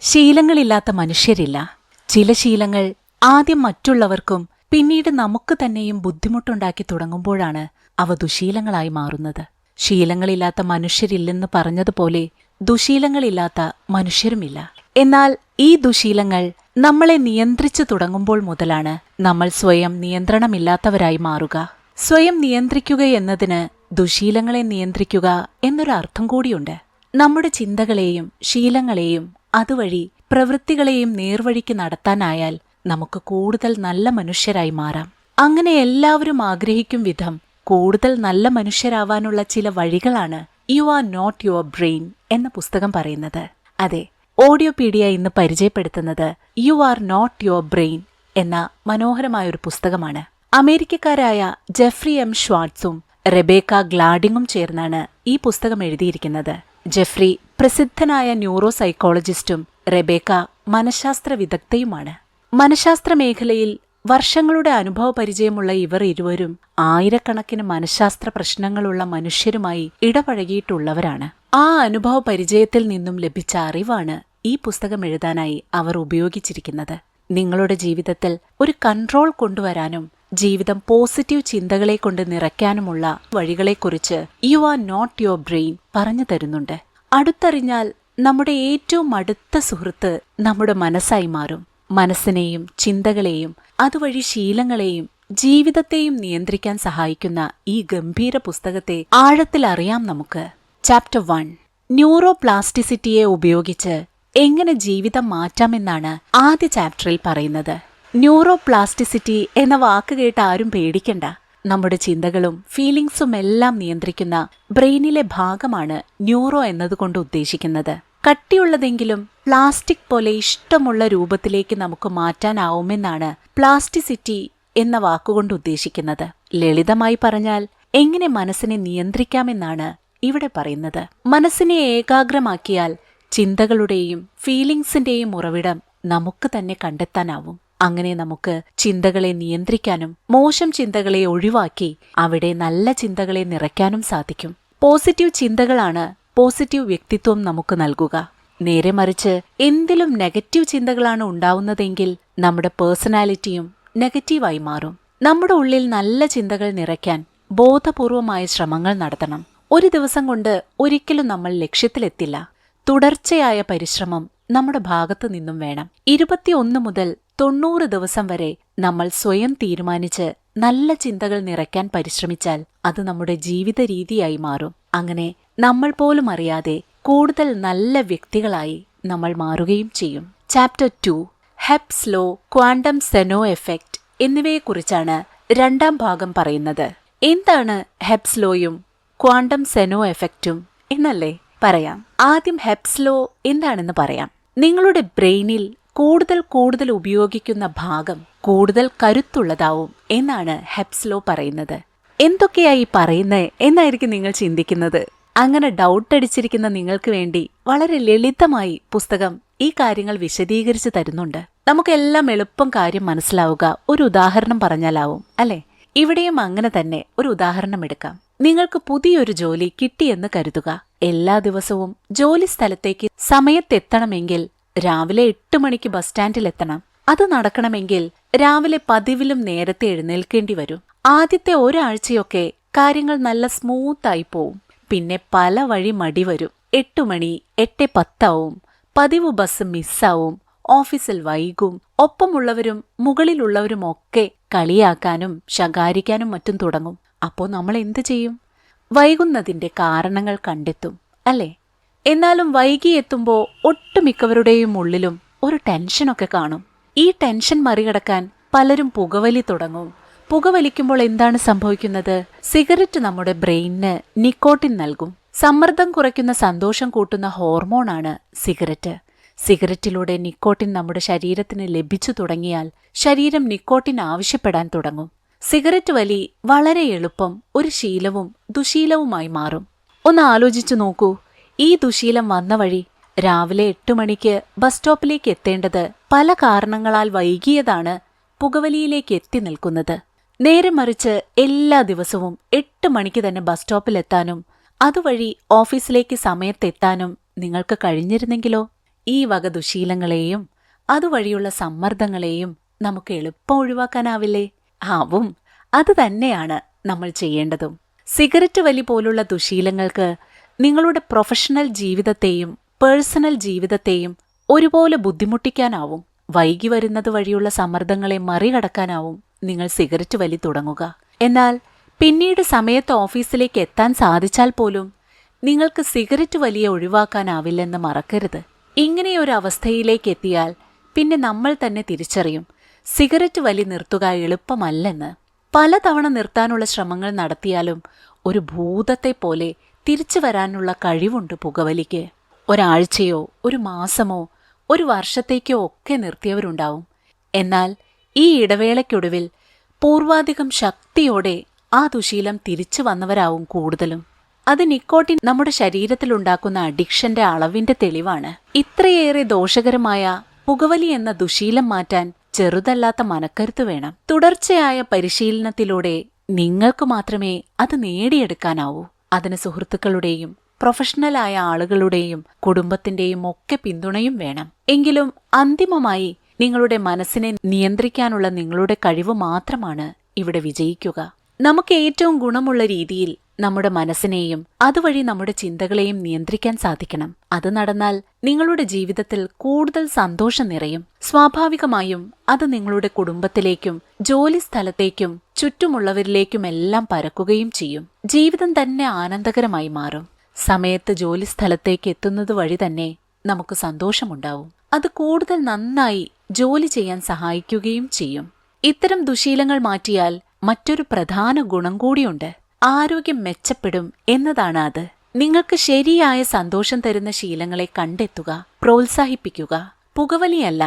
ശീലങ്ങളില്ലാത്ത മനുഷ്യരില്ല. ചില ശീലങ്ങൾ ആദ്യം മറ്റുള്ളവർക്കും പിന്നീട് നമുക്ക് തന്നെയും ബുദ്ധിമുട്ടുണ്ടാക്കി തുടങ്ങുമ്പോഴാണ് അവ ദുശീലങ്ങളായി മാറുന്നത്. ശീലങ്ങളില്ലാത്ത മനുഷ്യരില്ലെന്ന് പറഞ്ഞതുപോലെ ദുശീലങ്ങളില്ലാത്ത മനുഷ്യരുമില്ല. എന്നാൽ ഈ ദുശീലങ്ങൾ നമ്മളെ നിയന്ത്രിച്ചു തുടങ്ങുമ്പോൾ മുതലാണ് നമ്മൾ സ്വയം നിയന്ത്രണമില്ലാത്തവരായി മാറുക. സ്വയം നിയന്ത്രിക്കുക എന്നതിന് ദുശീലങ്ങളെ നിയന്ത്രിക്കുക എന്നൊരർത്ഥം കൂടിയുണ്ട്. നമ്മുടെ ചിന്തകളെയും ശീലങ്ങളെയും അതുവഴി പ്രവൃത്തികളെയും നേർവഴിക്ക് നടത്താനായാൽ നമുക്ക് കൂടുതൽ നല്ല മനുഷ്യരായി മാറാം. അങ്ങനെ എല്ലാവരും ആഗ്രഹിക്കും വിധം കൂടുതൽ നല്ല മനുഷ്യരാവാനുള്ള ചില വഴികളാണ് you are not your brain എന്ന പുസ്തകം പറയുന്നത്. അതെ, ഓഡിയോപീഡിയ ഇന്ന് പരിചയപ്പെടുത്തുന്നത് you are not your brain എന്ന മനോഹരമായൊരു പുസ്തകമാണ്. അമേരിക്കക്കാരായ ജെഫ്രി എം ഷ്വാർട്സും റെബേക്ക ഗ്ലാഡിങ്ങും ചേർന്നാണ് ഈ പുസ്തകം എഴുതിയിരിക്കുന്നത്. ജെഫ്രി പ്രസിദ്ധനായ ന്യൂറോ സൈക്കോളജിസ്റ്റും റെബേക്ക മനഃശാസ്ത്ര വിദഗ്ധയുമാണ്. മനഃശാസ്ത്ര മേഖലയിൽ വർഷങ്ങളുടെ അനുഭവ പരിചയമുള്ള ഇവർ ഇരുവരും ആയിരക്കണക്കിന് മനഃശാസ്ത്ര പ്രശ്നങ്ങളുള്ള മനുഷ്യരുമായി ഇടപഴകിയിട്ടുള്ളവരാണ്. ആ അനുഭവ പരിചയത്തിൽ നിന്നും ലഭിച്ച അറിവാണ് ഈ പുസ്തകം എഴുതാനായി അവർ ഉപയോഗിച്ചിരിക്കുന്നത്. നിങ്ങളുടെ ജീവിതത്തിൽ ഒരു കൺട്രോൾ കൊണ്ടുവരാനും ജീവിതം പോസിറ്റീവ് ചിന്തകളെ കൊണ്ട് നിറയ്ക്കാനുമുള്ള വഴികളെക്കുറിച്ച് you are not your brain പറഞ്ഞു തരുന്നുണ്ട്. അടുത്തറിഞ്ഞാൽ നമ്മുടെ ഏറ്റവും അടുത്ത സുഹൃത്ത് നമ്മുടെ മനസ്സായി മാറും. മനസ്സിനെയും ചിന്തകളെയും അതുവഴി ശീലങ്ങളെയും ജീവിതത്തെയും നിയന്ത്രിക്കാൻ സഹായിക്കുന്ന ഈ ഗംഭീര പുസ്തകത്തെ ആഴത്തിൽ അറിയാം നമുക്ക്. ചാപ്റ്റർ 1 ന്യൂറോ പ്ലാസ്റ്റിസിറ്റിയെ ഉപയോഗിച്ച് എങ്ങനെ ജീവിതം മാറ്റാമെന്നാണ് ആദ്യ ചാപ്റ്ററിൽ പറയുന്നത്. ന്യൂറോ പ്ലാസ്റ്റിസിറ്റി എന്ന വാക്ക് കേട്ട് ആരും പേടിക്കണ്ട. നമ്മുടെ ചിന്തകളും ഫീലിംഗ്സും എല്ലാം നിയന്ത്രിക്കുന്ന ബ്രെയിനിലെ ഭാഗമാണ് ന്യൂറോ എന്നതുകൊണ്ട് ഉദ്ദേശിക്കുന്നത്. കട്ടിയുള്ളതെങ്കിലും പ്ലാസ്റ്റിക് പോലെ ഇഷ്ടമുള്ള രൂപത്തിലേക്ക് നമുക്ക് മാറ്റാനാവുമെന്നാണ് പ്ലാസ്റ്റിസിറ്റി എന്ന വാക്കുകൊണ്ട് ഉദ്ദേശിക്കുന്നത്. ലളിതമായി പറഞ്ഞാൽ എങ്ങനെ മനസ്സിനെ നിയന്ത്രിക്കാമെന്നാണ് ഇവിടെ പറയുന്നത്. മനസ്സിനെ ഏകാഗ്രമാക്കിയാൽ ചിന്തകളുടെയും ഫീലിംഗ്സിന്റെയും ഉറവിടം നമുക്ക് തന്നെ കണ്ടെത്താനാവും. അങ്ങനെ നമുക്ക് ചിന്തകളെ നിയന്ത്രിക്കാനും മോശം ചിന്തകളെ ഒഴിവാക്കി അവിടെ നല്ല ചിന്തകളെ നിറയ്ക്കാനും സാധിക്കും. പോസിറ്റീവ് ചിന്തകളാണ് പോസിറ്റീവ് വ്യക്തിത്വം നമുക്ക് നൽകുക. നേരെ മറിച്ച് എന്തിലും നെഗറ്റീവ് ചിന്തകളാണ് ഉണ്ടാവുന്നതെങ്കിൽ നമ്മുടെ പേഴ്സണാലിറ്റിയും നെഗറ്റീവായി മാറും. നമ്മുടെ ഉള്ളിൽ നല്ല ചിന്തകൾ നിറയ്ക്കാൻ ബോധപൂർവമായ ശ്രമങ്ങൾ നടത്തണം. ഒരു ദിവസം കൊണ്ട് ഒരിക്കലും നമ്മൾ ലക്ഷ്യത്തിലെത്തില്ല. തുടർച്ചയായ പരിശ്രമം നമ്മുടെ ഭാഗത്തു നിന്നും വേണം. 21 മുതൽ 90 ദിവസം വരെ നമ്മൾ സ്വയം തീരുമാനിച്ച് നല്ല ചിന്തകൾ നിറയ്ക്കാൻ പരിശ്രമിച്ചാൽ അത് നമ്മുടെ ജീവിത രീതിയായി മാറും. അങ്ങനെ നമ്മൾ പോലും അറിയാതെ കൂടുതൽ നല്ല വ്യക്തികളായി നമ്മൾ മാറുകയും ചെയ്യും. Chapter 2 Hebb's law, quantum Zeno effect എന്നിവയെക്കുറിച്ചാണ് രണ്ടാം ഭാഗം പറയുന്നത്. എന്താണ് ഹെബ്സ് ലോയും ക്വാണ്ടം സെനോ എഫക്റ്റും എന്നല്ലേ പറയാം. ആദ്യം ഹെബ്സ് ലോ എന്താണെന്ന് പറയാം. നിങ്ങളുടെ ബ്രെയിനിൽ കൂടുതൽ ഉപയോഗിക്കുന്ന ഭാഗം കൂടുതൽ കരുത്തുള്ളതാവും എന്നാണ് ഹെബ്സ് ലോ പറയുന്നത്. എന്തൊക്കെയായി പറയുന്നത് എന്നായിരിക്കും നിങ്ങൾ ചിന്തിക്കുന്നത്. അങ്ങനെ ഡൗട്ടടിച്ചിരിക്കുന്ന നിങ്ങൾക്ക് വേണ്ടി വളരെ ലളിതമായി പുസ്തകം ഈ കാര്യങ്ങൾ വിശദീകരിച്ചു തരുന്നുണ്ട്. നമുക്കെല്ലാം എളുപ്പം കാര്യം മനസ്സിലാവുക ഒരു ഉദാഹരണം പറഞ്ഞാലാവും അല്ലേ? ഇവിടെയും അങ്ങനെ തന്നെ ഒരു ഉദാഹരണം എടുക്കാം. നിങ്ങൾക്ക് പുതിയൊരു ജോലി കിട്ടിയെന്ന് കരുതുക. എല്ലാ ദിവസവും ജോലി സ്ഥലത്തേക്ക് സമയത്തെത്തണമെങ്കിൽ രാവിലെ 8 മണിക്ക് ബസ് സ്റ്റാൻഡിലെത്തണം. അത് നടക്കണമെങ്കിൽ രാവിലെ പതിവിലും നേരത്തെ എഴുന്നേൽക്കേണ്ടി വരും. ആദ്യത്തെ ഒരാഴ്ചയൊക്കെ കാര്യങ്ങൾ നല്ല സ്മൂത്തായി പോവും. പിന്നെ പല വഴി മടി വരും. 8 മണി 8:10 ആവും. പതിവ് ബസ് മിസ്സാവും. ഓഫീസിൽ വൈകും. ഒപ്പമുള്ളവരും മുകളിലുള്ളവരുമൊക്കെ കളിയാക്കാനും ശകാരിക്കാനും മറ്റും തുടങ്ങും. അപ്പോൾ നമ്മൾ എന്തു ചെയ്യും? വൈകുന്നതിന്റെ കാരണങ്ങൾ കണ്ടെത്തും അല്ലേ? എന്നാലും വൈകിയെത്തുമ്പോൾ ഒട്ടുമിക്കവരുടെയും ഉള്ളിലും ഒരു ടെൻഷനൊക്കെ കാണും. ഈ ടെൻഷൻ മറികടക്കാൻ പലരും പുകവലി തുടങ്ങും. പുകവലിക്കുമ്പോൾ എന്താണ് സംഭവിക്കുന്നത്? സിഗരറ്റ് നമ്മുടെ ബ്രെയിനിന് നിക്കോട്ടിൻ നൽകും. സമ്മർദ്ദം കുറയ്ക്കുന്ന സന്തോഷം കൂട്ടുന്ന ഹോർമോണാണ് സിഗരറ്റ്. സിഗരറ്റിലൂടെ നിക്കോട്ടിൻ നമ്മുടെ ശരീരത്തിന് ലഭിച്ചു തുടങ്ങിയാൽ ശരീരം നിക്കോട്ടിൻ ആവശ്യപ്പെടാൻ തുടങ്ങും. സിഗരറ്റ് വലി വളരെ എളുപ്പം ഒരു ശീലവും ദുശീലവുമായി മാറും. ഒന്ന് ആലോചിച്ചു നോക്കൂ. ഈ ദുശീലം വന്ന വഴി രാവിലെ 8 മണിക്ക് ബസ് സ്റ്റോപ്പിലേക്ക് എത്തേണ്ടത് പല കാരണങ്ങളാൽ വൈകിയതാണ് പുകവലിയിലേക്ക് എത്തി നിൽക്കുന്നത്. നേരെ മറിച്ച് എല്ലാ ദിവസവും 8 മണിക്ക് തന്നെ ബസ് സ്റ്റോപ്പിലെത്താനും അതുവഴി ഓഫീസിലേക്ക് സമയത്തെത്താനും നിങ്ങൾക്ക് കഴിഞ്ഞിരുന്നെങ്കിലോ? ഈ വക ദുശീലങ്ങളെയും അതുവഴിയുള്ള സമ്മർദ്ദങ്ങളെയും നമുക്ക് എളുപ്പം ഒഴിവാക്കാനാവില്ലേ? ആവും. അത് തന്നെയാണ് നമ്മൾ ചെയ്യേണ്ടതും. സിഗരറ്റ് വലി പോലുള്ള ദുശീലങ്ങൾക്ക് നിങ്ങളുടെ പ്രൊഫഷണൽ ജീവിതത്തെയും പേഴ്സണൽ ജീവിതത്തെയും ഒരുപോലെ ബുദ്ധിമുട്ടിക്കാനാവും. വൈകി വരുന്നത് വഴിയുള്ള സമ്മർദ്ദങ്ങളെ മറികടക്കാനാവും നിങ്ങൾ സിഗരറ്റ് വലി തുടങ്ങുക. എന്നാൽ പിന്നീട് സമയത്ത് ഓഫീസിലേക്ക് എത്താൻ സാധിച്ചാൽ പോലും നിങ്ങൾക്ക് സിഗരറ്റ് വലിയെ ഒഴിവാക്കാനാവില്ലെന്ന് മറക്കരുത്. ഇങ്ങനെയൊരു അവസ്ഥയിലേക്ക് എത്തിയാൽ പിന്നെ നമ്മൾ തന്നെ തിരിച്ചറിയും സിഗരറ്റ് വലി നിർത്തുക എളുപ്പമല്ലെന്ന്. പലതവണ നിർത്താനുള്ള ശ്രമങ്ങൾ നടത്തിയാലും ഒരു ഭൂതത്തെ പോലെ തിരിച്ചു വരാനുള്ള കഴിവുണ്ട് പുകവലിക്ക്. ഒരാഴ്ചയോ ഒരു മാസമോ ഒരു വർഷത്തേക്കോ ഒക്കെ നിർത്തിയവരുണ്ടാവും. എന്നാൽ ഈ ഇടവേളയ്ക്കൊടുവിൽ പൂർവാധികം ശക്തിയോടെ ആ ദുശീലം തിരിച്ചു വന്നവരാവും കൂടുതലും. അത് നിക്കോട്ടിൻ നമ്മുടെ ശരീരത്തിലുണ്ടാക്കുന്ന അഡിക്ഷന്റെ അളവിന്റെ തെളിവാണ്. ഇത്രയേറെ ദോഷകരമായ പുകവലി എന്ന ദുശീലം മാറ്റാൻ ചെറുതല്ലാത്ത മനക്കരുത്ത് വേണം. തുടർച്ചയായ പരിശീലനത്തിലൂടെ നിങ്ങൾക്ക് മാത്രമേ അത് നേടിയെടുക്കാനാവൂ. അതിന് സുഹൃത്തുക്കളുടെയും പ്രൊഫഷണലായ ആളുകളുടെയും കുടുംബത്തിന്റെയും ഒക്കെ പിന്തുണയും വേണം. എങ്കിലും അന്തിമമായി നിങ്ങളുടെ മനസ്സിനെ നിയന്ത്രിക്കാനുള്ള നിങ്ങളുടെ കഴിവ് മാത്രമാണ് ഇവിടെ വിജയിക്കുക. നമുക്ക് ഏറ്റവും ഗുണമുള്ള രീതിയിൽ നമ്മുടെ മനസ്സിനെയും അതുവഴി നമ്മുടെ ചിന്തകളെയും നിയന്ത്രിക്കാൻ സാധിക്കണം. അത് നടന്നാൽ നിങ്ങളുടെ ജീവിതത്തിൽ കൂടുതൽ സന്തോഷം നിറയും. സ്വാഭാവികമായും അത് നിങ്ങളുടെ കുടുംബത്തിലേക്കും ജോലി സ്ഥലത്തേക്കും ചുറ്റുമുള്ളവരിലേക്കുമെല്ലാം പരക്കുകയും ചെയ്യും. ജീവിതം തന്നെ ആനന്ദകരമായി മാറും. സമയത്ത് ജോലി സ്ഥലത്തേക്ക് എത്തുന്നത് വഴി തന്നെ നമുക്ക് സന്തോഷമുണ്ടാവും. അത് കൂടുതൽ നന്നായി ജോലി ചെയ്യാൻ സഹായിക്കുകയും ചെയ്യും. ഇത്തരം ദുശീലങ്ങൾ മാറ്റിയാൽ മറ്റൊരു പ്രധാന ഗുണം കൂടിയുണ്ട്. ആരോഗ്യം മെച്ചപ്പെടും എന്നതാണ് അത്. നിങ്ങൾക്ക് ശരിയായ സന്തോഷം തരുന്ന ശീലങ്ങളെ കണ്ടെത്തുക, പ്രോത്സാഹിപ്പിക്കുക. പുകവലിയല്ല,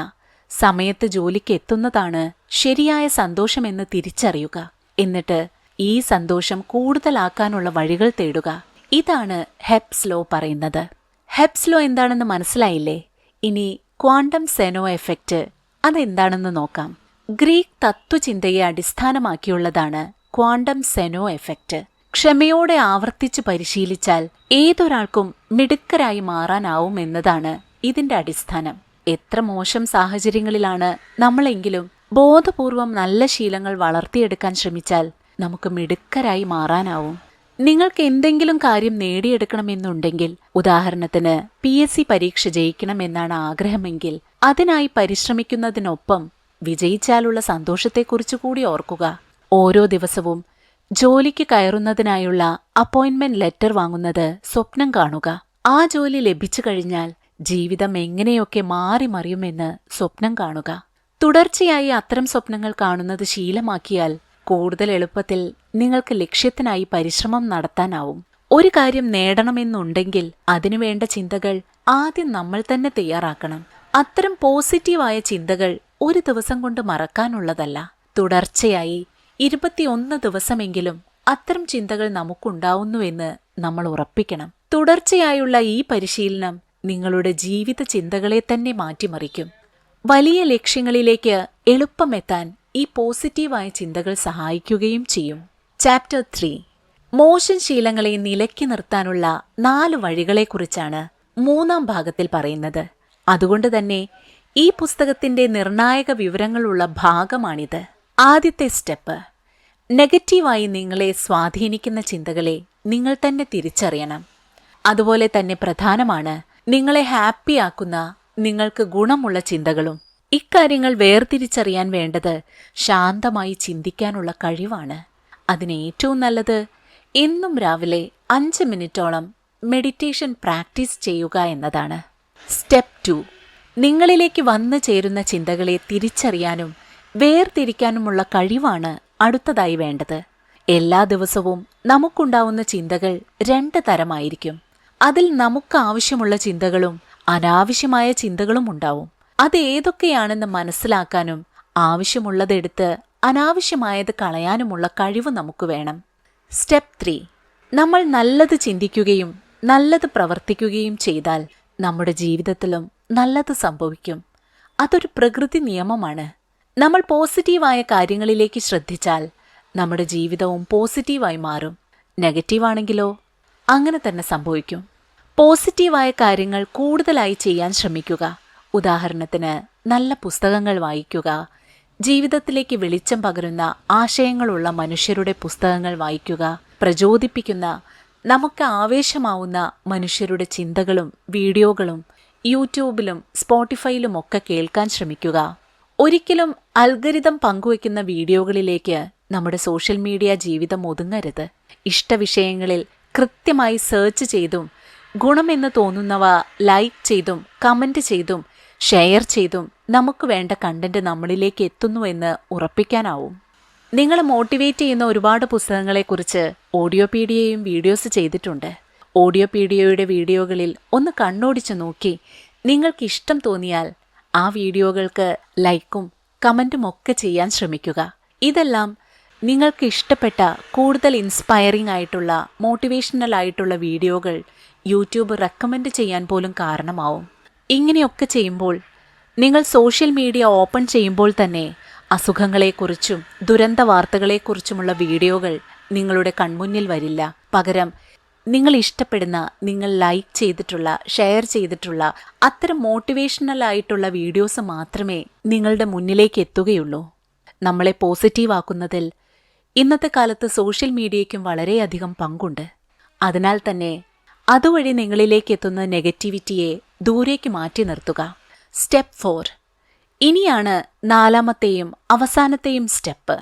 സമയത്ത് ജോലിക്ക് എത്തുന്നതാണ് ശരിയായ സന്തോഷമെന്ന് തിരിച്ചറിയുക. എന്നിട്ട് ഈ സന്തോഷം കൂടുതലാക്കാനുള്ള വഴികൾ തേടുക. ഇതാണ് ഹെബ്സ് ലോ പറയുന്നത്. ഹെബ്സ് ലോ എന്താണെന്ന് മനസ്സിലായില്ലേ? ഇനി ക്വാണ്ടം സെനോ എഫക്റ്റ് അതെന്താണെന്ന് നോക്കാം. ഗ്രീക്ക് തത്വചിന്തയെ അടിസ്ഥാനമാക്കിയുള്ളതാണ് ക്വാണ്ടം സെനോ എഫക്റ്റ്. ക്ഷമയോടെ ആവർത്തിച്ച് പരിശീലിച്ചാൽ ഏതൊരാൾക്കും മിടുക്കരായി മാറാനാവും എന്നതാണ് ഇതിന്റെ അടിസ്ഥാനം. എത്ര മോശം സാഹചര്യങ്ങളിലാണ് നമ്മളെങ്കിലും ബോധപൂർവം നല്ല ശീലങ്ങൾ വളർത്തിയെടുക്കാൻ ശ്രമിച്ചാൽ നമുക്ക് മിടുക്കരായി മാറാനാവും. നിങ്ങൾക്ക് എന്തെങ്കിലും കാര്യം നേടിയെടുക്കണമെന്നുണ്ടെങ്കിൽ, ഉദാഹരണത്തിന് PSC പരീക്ഷ ജയിക്കണമെന്നാണ് ആഗ്രഹമെങ്കിൽ, അതിനായി പരിശ്രമിക്കുന്നതിനൊപ്പം വിജയിച്ചാലുള്ള സന്തോഷത്തെക്കുറിച്ച് കൂടി ഓർക്കുക. ഓരോ ദിവസവും ജോലിക്ക് കയറുന്നതിനായുള്ള അപ്പോയിന്റ്മെന്റ് ലെറ്റർ വാങ്ങുന്നത് സ്വപ്നം കാണുക. ആ ജോലി ലഭിച്ചു കഴിഞ്ഞാൽ ജീവിതം എങ്ങനെയൊക്കെ മാറി മറിയുമെന്ന് സ്വപ്നം കാണുക. തുടർച്ചയായി അത്തരം സ്വപ്നങ്ങൾ കാണുന്നത് ശീലമാക്കിയാൽ കൂടുതൽ എളുപ്പത്തിൽ നിങ്ങൾക്ക് ലക്ഷ്യത്തിനായി പരിശ്രമം നടത്താനാവും. ഒരു കാര്യം നേടണമെന്നുണ്ടെങ്കിൽ അതിനുവേണ്ട ചിന്തകൾ ആദ്യം നമ്മൾ തന്നെ തയ്യാറാക്കണം. അത്തരം പോസിറ്റീവായ ചിന്തകൾ ഒരു ദിവസം കൊണ്ട് മറക്കാനുള്ളതല്ല. തുടർച്ചയായി 21 ദിവസമെങ്കിലും അത്തരം ചിന്തകൾ നമുക്കുണ്ടാവുന്നുവെന്ന് നമ്മൾ ഉറപ്പിക്കണം. തുടർച്ചയായുള്ള ഈ പരിശീലനം നിങ്ങളുടെ ജീവിത ചിന്തകളെ തന്നെ മാറ്റിമറിക്കും. വലിയ ലക്ഷ്യങ്ങളിലേക്ക് എളുപ്പമെത്താൻ ഈ പോസിറ്റീവായ ചിന്തകൾ സഹായിക്കുകയും ചെയ്യും. ചാപ്റ്റർ 3 മോശം ശീലങ്ങളെ നിലയ്ക്ക് നിർത്താനുള്ള 4 വഴികളെക്കുറിച്ചാണ് 3ാം ഭാഗത്തിൽ പറയുന്നത്. അതുകൊണ്ട് തന്നെ ഈ പുസ്തകത്തിന്റെ നിർണായക വിവരങ്ങളുള്ള ഭാഗമാണിത്. ആദ്യത്തെ സ്റ്റെപ്പ്, നെഗറ്റീവായി നിങ്ങളെ സ്വാധീനിക്കുന്ന ചിന്തകളെ നിങ്ങൾ തന്നെ തിരിച്ചറിയണം. അതുപോലെ തന്നെ പ്രധാനമാണ് നിങ്ങളെ ഹാപ്പിയാക്കുന്ന, നിങ്ങൾക്ക് ഗുണമുള്ള ചിന്തകളും. ഇക്കാര്യങ്ങൾ വേർതിരിച്ചറിയാൻ വേണ്ടത് ശാന്തമായി ചിന്തിക്കാനുള്ള കഴിവാണ്. അതിന് ഏറ്റവും നല്ലത് എന്നും രാവിലെ 5 മിനിറ്റോളം മെഡിറ്റേഷൻ പ്രാക്ടീസ് ചെയ്യുക എന്നതാണ്. സ്റ്റെപ്പ് 2, നിങ്ങളിലേക്ക് വന്നു ചേരുന്ന ചിന്തകളെ തിരിച്ചറിയാനും വേർതിരിക്കാനുമുള്ള കഴിവാണ് അടുത്തതായി വേണ്ടത്. എല്ലാ ദിവസവും നമുക്കുണ്ടാവുന്ന ചിന്തകൾ 2 തരമായിരിക്കും. അതിൽ നമുക്ക് ആവശ്യമുള്ള ചിന്തകളും അനാവശ്യമായ ചിന്തകളും ഉണ്ടാവും. അത് ഏതൊക്കെയാണെന്ന് മനസ്സിലാക്കാനും ആവശ്യമുള്ളതെടുത്ത് അനാവശ്യമായത് കളയാനുമുള്ള കഴിവ് നമുക്ക് വേണം. സ്റ്റെപ്പ് 3, നമ്മൾ നല്ലത് ചിന്തിക്കുകയും നല്ലത് പ്രവർത്തിക്കുകയും ചെയ്താൽ നമ്മുടെ ജീവിതത്തിലും നല്ലത് സംഭവിക്കും. അതൊരു പ്രകൃതി നിയമമാണ്. നമ്മൾ പോസിറ്റീവായ കാര്യങ്ങളിലേക്ക് ശ്രദ്ധിച്ചാൽ നമ്മുടെ ജീവിതവും പോസിറ്റീവായി മാറും. നെഗറ്റീവാണെങ്കിലോ അങ്ങനെ തന്നെ സംഭവിക്കും. പോസിറ്റീവായ കാര്യങ്ങൾ കൂടുതലായി ചെയ്യാൻ ശ്രമിക്കുക. ഉദാഹരണത്തിന് നല്ല പുസ്തകങ്ങൾ വായിക്കുക, ജീവിതത്തിലേക്ക് വെളിച്ചം പകരുന്ന ആശയങ്ങളുള്ള മനുഷ്യരുടെ പുസ്തകങ്ങൾ വായിക്കുക, പ്രചോദിപ്പിക്കുന്ന നമുക്ക് ആവേശമാവുന്ന മനുഷ്യരുടെ ചിന്തകളും വീഡിയോകളും യൂട്യൂബിലും സ്പോട്ടിഫൈയിലും ഒക്കെ കേൾക്കാൻ ശ്രമിക്കുക. ഒരിക്കലും അൽഗരിതം പങ്കുവയ്ക്കുന്ന വീഡിയോകളിലേക്ക് നമ്മുടെ സോഷ്യൽ മീഡിയ ജീവിതം ഒതുങ്ങരുത്. ഇഷ്ടവിഷയങ്ങളിൽ കൃത്യമായി സെർച്ച് ചെയ്തും ഗുണമെന്ന് തോന്നുന്നവ ലൈക്ക് ചെയ്തും കമൻറ്റ് ചെയ്തും ഷെയർ ചെയ്തും നമുക്ക് വേണ്ട കണ്ടന്റ് നമ്മളിലേക്ക് എത്തുന്നുവെന്ന് ഉറപ്പിക്കാനാവും. നിങ്ങളെ മോട്ടിവേറ്റ് ചെയ്യുന്ന ഒരുപാട് പുസ്തകങ്ങളെക്കുറിച്ച് ഓഡിയോപീഡിയയും വീഡിയോസ് ചെയ്തിട്ടുണ്ട്. ഓഡിയോപീഡിയയുടെ വീഡിയോകളിൽ ഒന്ന് കണ്ണോടിച്ചു നോക്കി നിങ്ങൾക്ക് ഇഷ്ടം തോന്നിയാൽ ആ വീഡിയോകൾക്ക് ലൈക്കും കമൻറ്റും ഒക്കെ ചെയ്യാൻ ശ്രമിക്കുക. ഇതെല്ലാം നിങ്ങൾക്ക് ഇഷ്ടപ്പെട്ട കൂടുതൽ ഇൻസ്പയറിംഗ് ആയിട്ടുള്ള മോട്ടിവേഷണൽ ആയിട്ടുള്ള വീഡിയോകൾ യൂട്യൂബ് റെക്കമെൻഡ് ചെയ്യാൻ പോലും കാരണമാവും. ഇങ്ങനെയൊക്കെ ചെയ്യുമ്പോൾ നിങ്ങൾ സോഷ്യൽ മീഡിയ ഓപ്പൺ ചെയ്യുമ്പോൾ തന്നെ അസുഖങ്ങളെക്കുറിച്ചും ദുരന്ത വാർത്തകളെക്കുറിച്ചുമുള്ള വീഡിയോകൾ നിങ്ങളുടെ കൺമുന്നിൽ വരില്ല. പകരം നിങ്ങൾ ഇഷ്ടപ്പെടുന്ന, നിങ്ങൾ ലൈക്ക് ചെയ്തിട്ടുള്ള, ഷെയർ ചെയ്തിട്ടുള്ള അത്തരം മോട്ടിവേഷണൽ ആയിട്ടുള്ള വീഡിയോസ് മാത്രമേ നിങ്ങളുടെ മുന്നിലേക്ക് എത്തുകയുള്ളൂ. നമ്മളെ പോസിറ്റീവ് ആക്കുന്നതിൽ ഇന്നത്തെ കാലത്ത് സോഷ്യൽ മീഡിയയ്ക്കും വളരെയധികം പങ്കുണ്ട്. അതിനാൽ തന്നെ അതുവഴി നിങ്ങളിലേക്ക് എത്തുന്ന നെഗറ്റിവിറ്റിയെ ദൂരേക്ക് മാറ്റി നിർത്തുക. സ്റ്റെപ്പ് 4. ഇനിയാണ് 4ാമത്തെയും അവസാനത്തെയും സ്റ്റെപ്പ്.